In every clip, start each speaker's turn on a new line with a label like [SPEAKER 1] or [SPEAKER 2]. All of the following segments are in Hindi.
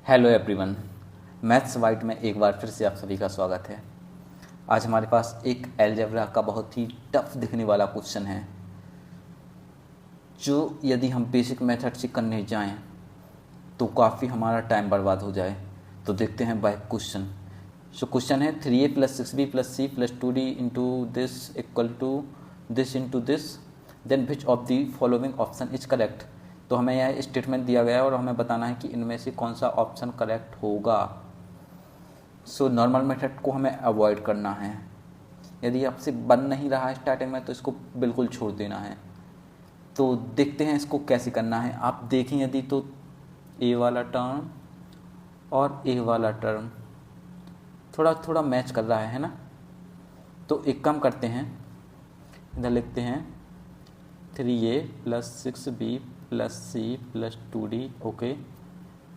[SPEAKER 1] हेलो एवरीवन, मैथ्स वाइट में एक बार फिर से आप सभी का स्वागत है। आज हमारे पास एक अलजेब्रा का बहुत ही टफ दिखने वाला क्वेश्चन है, जो यदि हम बेसिक मेथड से करने जाएं तो काफ़ी हमारा टाइम बर्बाद हो जाए। तो देखते हैं बाय क्वेश्चन। सो क्वेश्चन है 3a + 6b + c + 2d into this equal to this into this, then which of the following option is correct. तो हमें यह स्टेटमेंट दिया गया है और हमें बताना है कि इनमें से कौन सा ऑप्शन करेक्ट होगा। सो नॉर्मल मेथड को हमें अवॉइड करना है। यदि आपसे बन नहीं रहा है स्टार्टिंग में तो इसको बिल्कुल छोड़ देना है। तो देखते हैं इसको कैसे करना है। आप देखें यदि तो ए वाला टर्म और ए वाला टर्म थोड़ा थोड़ा मैच कर रहा है ना। तो एक काम करते हैं, इधर लिखते हैं 3a + 6b + c + 2d। Okay,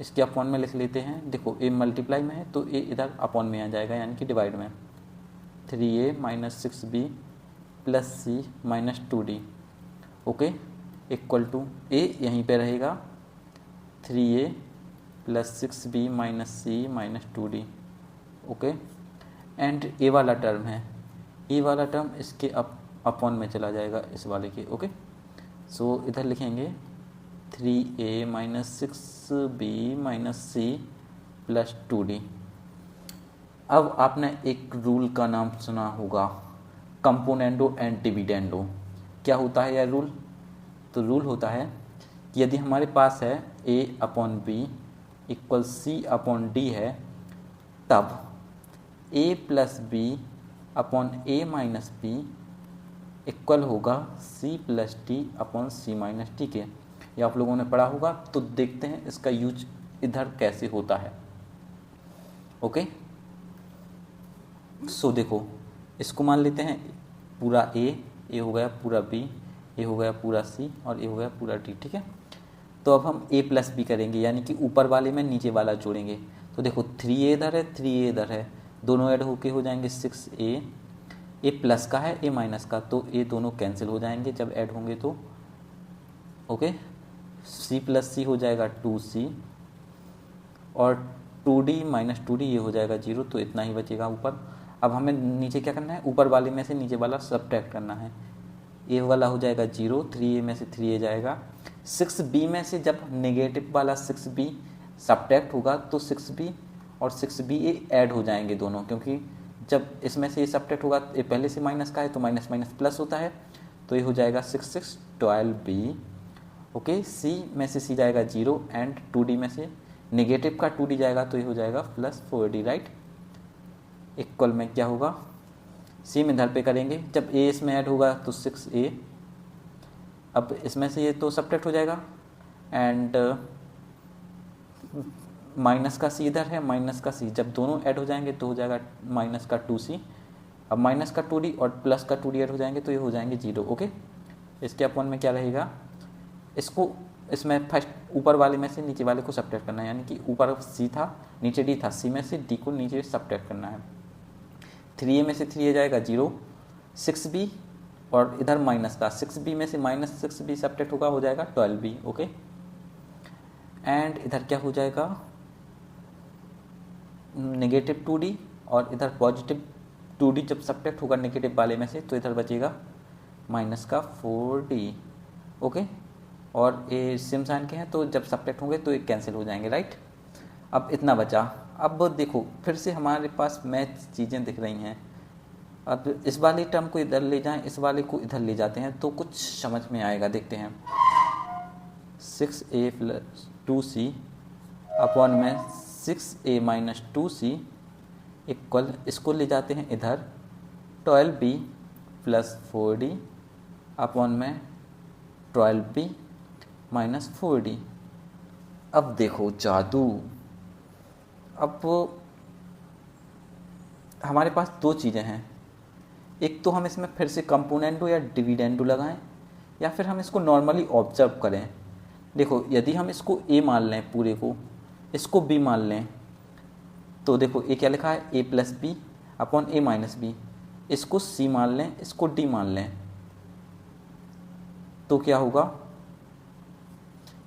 [SPEAKER 1] इसके अपॉन में लिख लेते हैं। देखो a मल्टीप्लाई में है तो a इधर अपॉन में आ जाएगा, यानी कि डिवाइड में। 3a - 6b + c - 2d okay equal to a यहीं पे रहेगा 3a + 6b - c - 2d okay. And a वाला टर्म है, a वाला टर्म इसके अपॉन में चला जाएगा इस वाले के। ओके, सो इधर लिखेंगे 3a - 6b - c + 2d। अब आपने एक रूल का नाम सुना होगा, कंपोनेंडो एंड डिविडेंडो। क्या होता है यह रूल? तो रूल होता है कि यदि हमारे पास है a/b = c/d है, तब a + b/a - b इक्वल होगा c + d/c - d के। ये आप लोगों ने पढ़ा होगा। तो देखते हैं इसका यूज इधर कैसे होता है। ओके, सो देखो, इसको मान लेते हैं पूरा ए हो गया पूरा बी, ए हो गया पूरा सी और ए हो गया पूरा डी। ठीक है, तो अब हम a + b करेंगे, यानी कि ऊपर वाले में नीचे वाला जोड़ेंगे। तो देखो 3a इधर है 3a इधर है, दोनों ऐड होके हो जाएंगे 6a। ए प्लस का है ए माइनस का, तो ये दोनों कैंसिल हो जाएंगे जब ऐड होंगे तो। ओके, c + c हो जाएगा 2c और 2d - 2d ये हो जाएगा 0, तो इतना ही बचेगा ऊपर। अब हमें नीचे क्या करना है, ऊपर वाले में से नीचे वाला सब्ट्रैक्ट करना है। ए वाला हो जाएगा 0, 3a में से 3a जाएगा। 6b में से जब नेगेटिव वाला 6b सब्ट्रैक्ट होगा तो 6b और 6b ये ऐड हो जाएंगे दोनों, क्योंकि जब इसमें से ये सब्ट्रैक्ट होगा, ये पहले से माइनस का है तो माइनस माइनस प्लस होता है, तो ये हो जाएगा 6 6 12b। ओके, c में से c जाएगा 0 एंड 2d में से नेगेटिव का 2d जाएगा, तो ये हो जाएगा +4d। राइट, इक्वल में क्या होगा, c में इधर पे करेंगे, जब a इसमें ऐड होगा तो 6a। अब इसमें से ये तो सब्ट्रैक्ट हो जाएगा एंड माइनस का c इधर है, माइनस का c जब दोनों ऐड हो जाएंगे तो हो जाएगा माइनस का 2c। अब माइनस का 2d और प्लस का 2d ऐड हो जाएंगे तो ये हो जाएंगे 0। ओके, इसके अपॉन में क्या रहेगा, इसको इसमें फर्स्ट ऊपर वाले में से नीचे वाले को सब्ट्रैक्ट करना है, यानी कि ऊपर c था नीचे d था, c में से d को नीचे सब्ट्रैक्ट करना है। 3a में से 3a जाएगा 0, 6b और इधर माइनस का 6b में से -6b सब्ट्रैक्ट होगा, हो जाएगा 12b। ओके, एंड इधर क्या हो जाएगा, नेगेटिव 2d और इधर पॉजिटिव 2d जब सब्ट्रैक्ट होगा नेगेटिव वाले में से, तो इधर बचेगा माइनस का 4d। ओके, और ये सेम साइन के हैं तो जब सब्ट्रैक्ट होंगे तो ये कैंसिल हो जाएंगे। राइट, अब इतना बचा। अब देखो फिर से हमारे पास मैथ चीज़ें दिख रही हैं। अब इस वाले टर्म को इधर ले जाएं, इस वाले को इधर ले जाते हैं तो कुछ समझ में आएगा। देखते हैं 6a + 2c अपॉन में 6a - 2c इक्वल, इसको ले जाते हैं इधर 12b + 4d अपॉन में 12b - 4d। अब देखो जादू। अब हमारे पास दो चीज़ें हैं, एक तो हम इसमें फिर से कंपोनेंडो या डिविडेंडो लगाएं, या फिर हम इसको नॉर्मली ऑब्जर्व करें। देखो यदि हम इसको a मान लें पूरे को, इसको b मान लें, तो देखो ये क्या लिखा है a + b upon a - b, इसको c मान लें, इसको d मान लें, तो क्या होगा,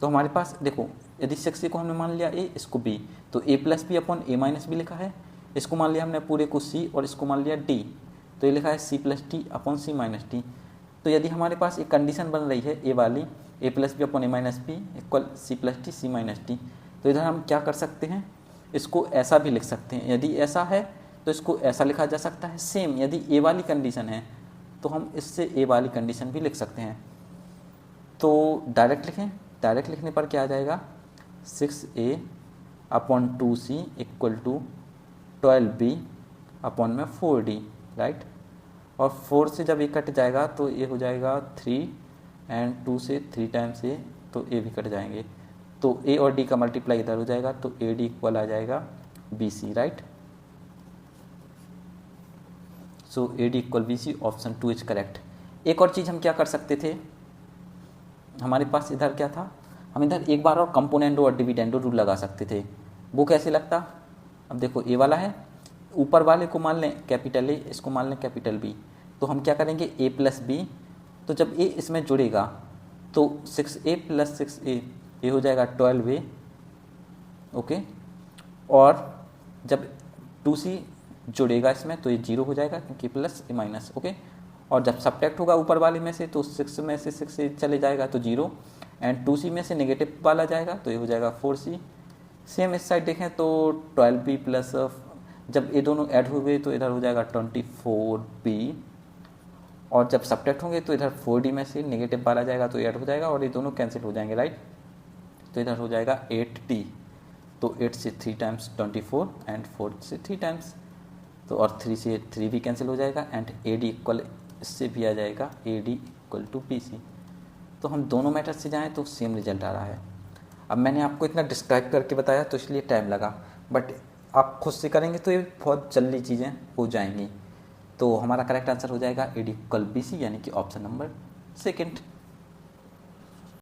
[SPEAKER 1] तो हमारे पास देखो यदि 6a को हमने मान लिया a, इसको b, तो a plus B upon a minus B लिखा है। इसको मान लिया हमने पूरे को c और इसको मान लिया d, तो ये लिखा है c plus D upon c minus D. तो यदि हमारे पास एक कंडीशन बन रही है a वाली, a plus B upon a minus B equal c plus D c minus D, तो इधर हम क्या कर सकते हैं, इसको ऐसा भी लिख सकते हैं। यदि ऐसा है तो इसको ऐसा लिखा जा सकता है। सेम यदि a वाली कंडीशन है तो हम इससे a वाली कंडीशन भी लिख सकते हैं। तो डायरेक्ट लिखें, डायरेक्ट लिखने पर क्या आ जाएगा, 6a upon 2c equal to 12b upon में 4d, राइट। और 4 से जब a कट जाएगा तो ये हो जाएगा 3 एंड 2 से 3 टाइम्स a, तो a भी कट जाएंगे, तो a और d का मल्टीप्लाई इधर हो जाएगा, तो ad इक्वल आ जाएगा bc, right. So ad equal bc, option 2 is correct. एक और चीज़ हम क्या कर सकते थे, हमारे पास इधर क्या था, हम इधर एक बार और कंपोनेंडो और डिविडेंडो रूल लगा सकते थे। वो कैसे लगता, अब देखो a वाला है, ऊपर वाले को मान लें कैपिटल A, इसको मान लें कैपिटल B, तो हम क्या करेंगे a प्लस बी, तो जब a इसमें जुड़ेगा तो 6a प्लस 6a ये हो जाएगा 12a, ओके। और जब 2c जुड़ेगा इसमें तो ये 0 हो जाएगा क्योंकि प्लस ए माइनस, ओके। और जब सब्ट्रैक्ट होगा ऊपर वाले में से तो 6 में से 6 चले जाएगा तो 0, एंड 2c में से नेगेटिव वाला जाएगा तो ये हो जाएगा 4c। सेम इस साइड देखें तो 12b प्लस, जब ये दोनों ऐड हो गए तो इधर हो जाएगा 24b, और जब सब्ट्रैक्ट होंगे तो इधर 4d में से नेगेटिव वाला जाएगा तो ऐड हो जाएगा और ये दोनों कैंसिल हो जाएंगे, राइट। तो इधर हो जाएगा 8d, तो 8 से 3 टाइम्स 24 एंड 4 से 3 टाइम्स, तो और 3 से 3 भी कैंसिल हो जाएगा, एंड ad इक्वल इससे भी आ जाएगा ad इक्वल टू bc। तो हम दोनों मेथड से जाएं तो सेम रिजल्ट आ रहा है। अब मैंने आपको इतना डिस्क्राइब करके बताया तो इसलिए टाइम लगा, बट आप खुद से करेंगे तो ये बहुत जल्दी चीज़ें हो जाएंगी। तो हमारा करेक्ट आंसर हो जाएगा ad इक्वल bc, यानी कि ऑप्शन नंबर सेकंड।